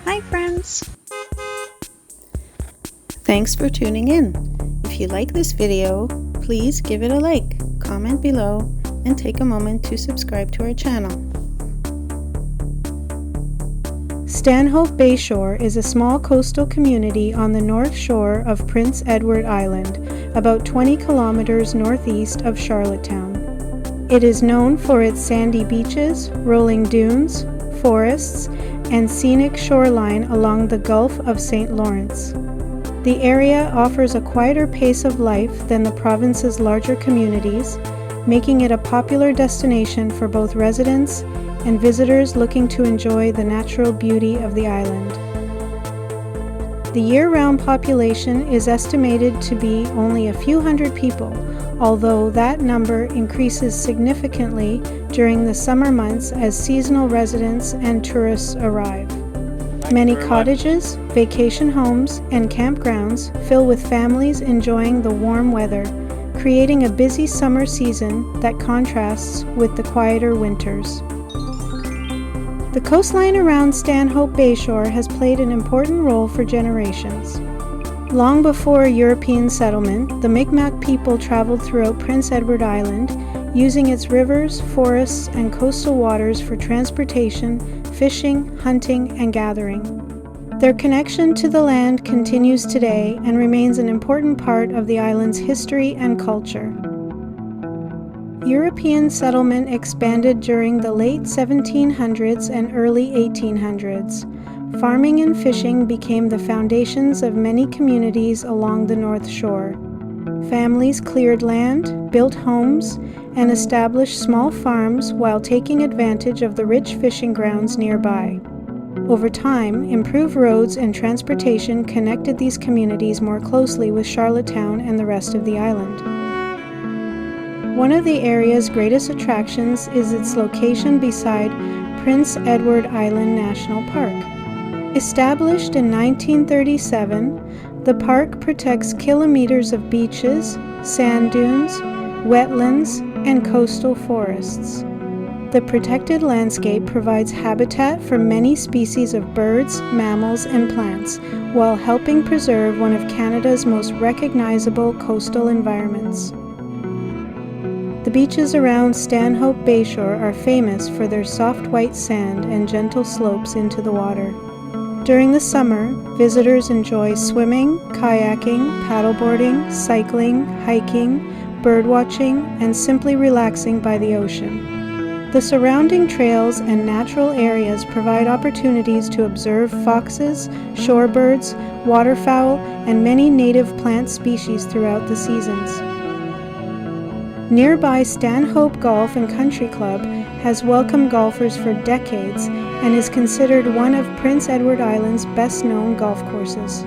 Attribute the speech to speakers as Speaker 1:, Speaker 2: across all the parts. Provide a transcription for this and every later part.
Speaker 1: Hi friends! Thanks for tuning in. If you like this video, please give it a like, comment below, and take a moment to subscribe to our channel. Stanhope Bayshore is a small coastal community on the north shore of Prince Edward Island, about 20 kilometers northeast of Charlottetown. It is known for its sandy beaches, rolling dunes, forests, and scenic shoreline along the Gulf of St. Lawrence. The area offers a quieter pace of life than the province's larger communities, making it a popular destination for both residents and visitors looking to enjoy the natural beauty of the island. The year-round population is estimated to be only a few hundred people, although that number increases significantly during the summer months as seasonal residents and tourists arrive. Many cottages, vacation homes, and campgrounds fill with families enjoying the warm weather, creating a busy summer season that contrasts with the quieter winters. The coastline around Stanhope Bayshore has played an important role for generations. Long before European settlement, the Mi'kmaq people traveled throughout Prince Edward Island, using its rivers, forests, and coastal waters for transportation, fishing, hunting, and gathering. Their connection to the land continues today and remains an important part of the island's history and culture. European settlement expanded during the late 1700s and early 1800s. Farming and fishing became the foundations of many communities along the North Shore. Families cleared land, built homes, and established small farms while taking advantage of the rich fishing grounds nearby. Over time, improved roads and transportation connected these communities more closely with Charlottetown and the rest of the island. One of the area's greatest attractions is its location beside Prince Edward Island National Park. Established in 1937, the park protects kilometers of beaches, sand dunes, wetlands, and coastal forests. The protected landscape provides habitat for many species of birds, mammals, and plants, while helping preserve one of Canada's most recognizable coastal environments. The beaches around Stanhope Bayshore are famous for their soft white sand and gentle slopes into the water. During the summer, visitors enjoy swimming, kayaking, paddleboarding, cycling, hiking, birdwatching, and simply relaxing by the ocean. The surrounding trails and natural areas provide opportunities to observe foxes, shorebirds, waterfowl, and many native plant species throughout the seasons. Nearby Stanhope Golf and Country Club has welcomed golfers for decades and is considered one of Prince Edward Island's best-known golf courses.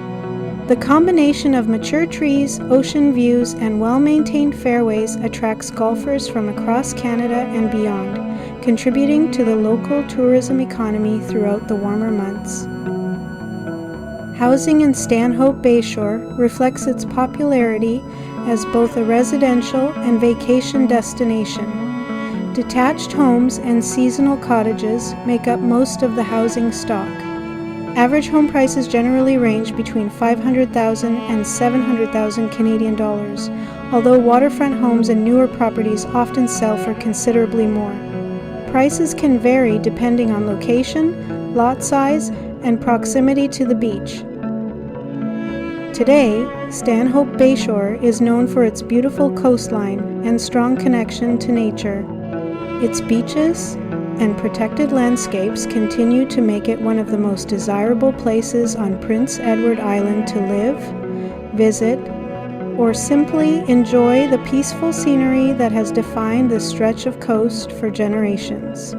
Speaker 1: The combination of mature trees, ocean views, and well-maintained fairways attracts golfers from across Canada and beyond, contributing to the local tourism economy throughout the warmer months. Housing in Stanhope Bayshore reflects its popularity as both a residential and vacation destination. Detached homes and seasonal cottages make up most of the housing stock. Average home prices generally range between $500,000 and $700,000 Canadian dollars, although waterfront homes and newer properties often sell for considerably more. Prices can vary depending on location, lot size, and proximity to the beach. Today, Stanhope Bayshore is known for its beautiful coastline and strong connection to nature. Its beaches and protected landscapes continue to make it one of the most desirable places on Prince Edward Island to live, visit, or simply enjoy the peaceful scenery that has defined this stretch of coast for generations.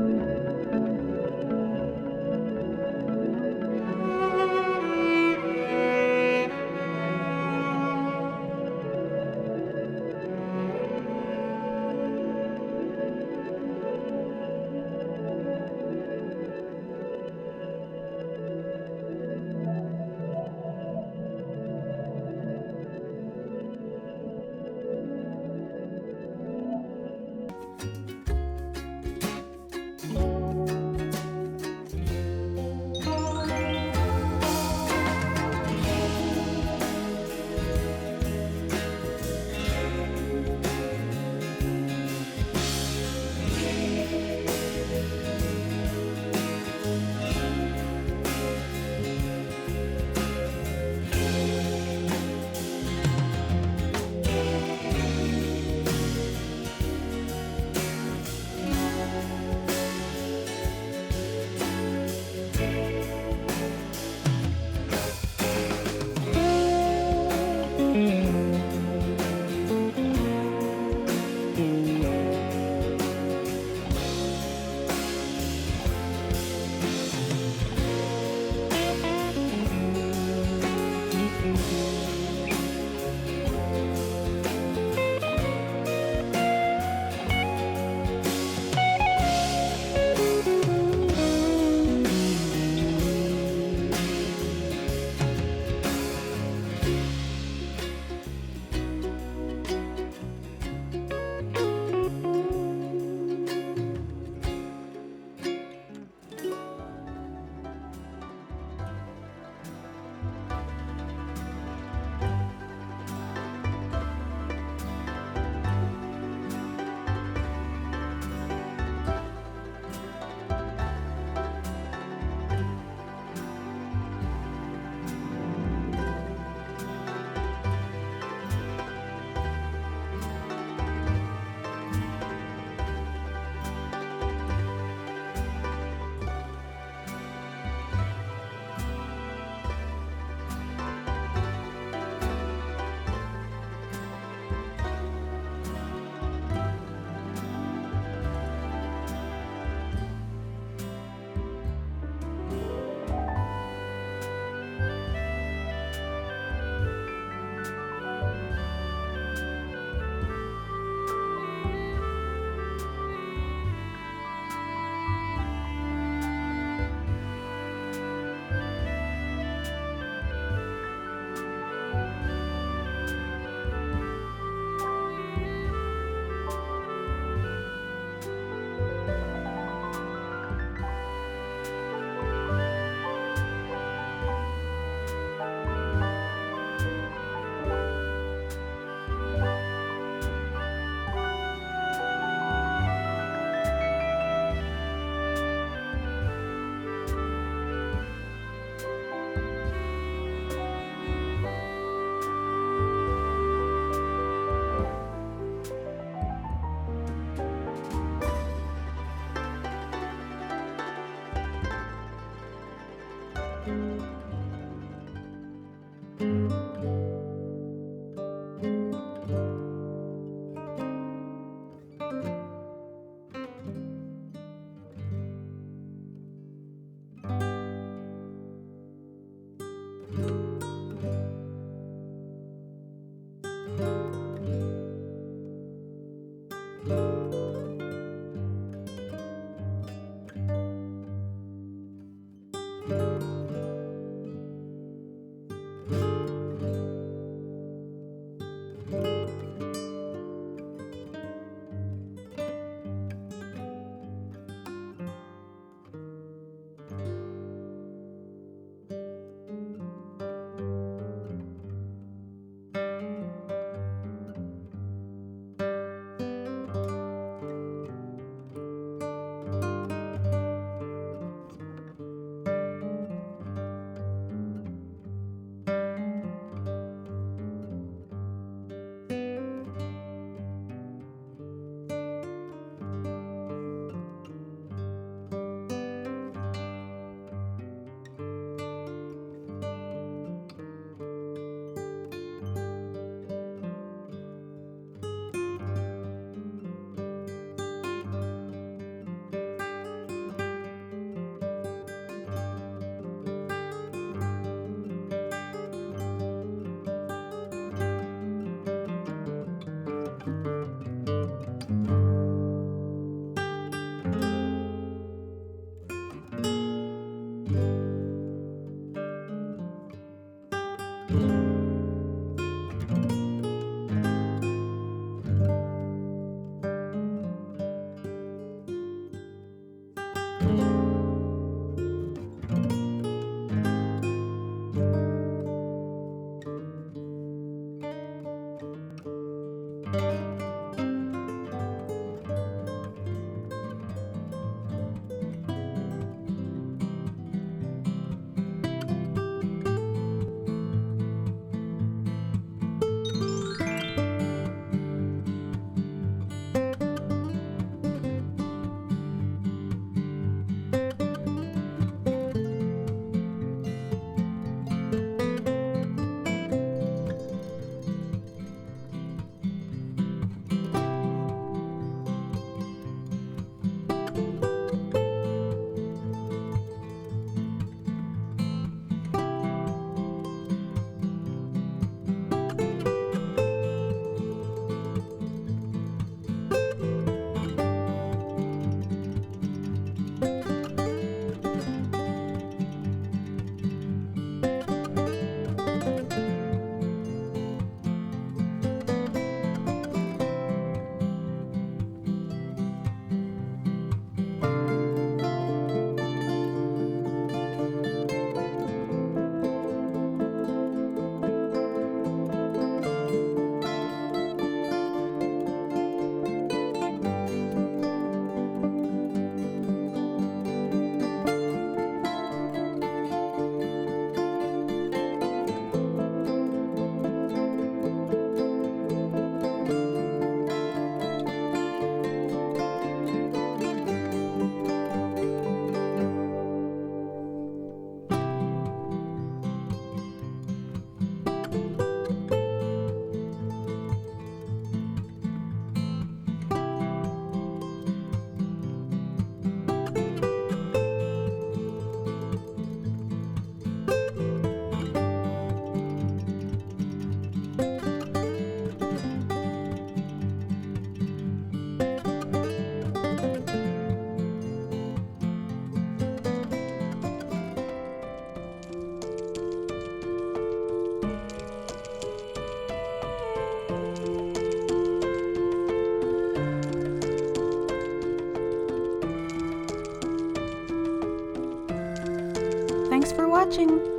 Speaker 1: Thanks for watching!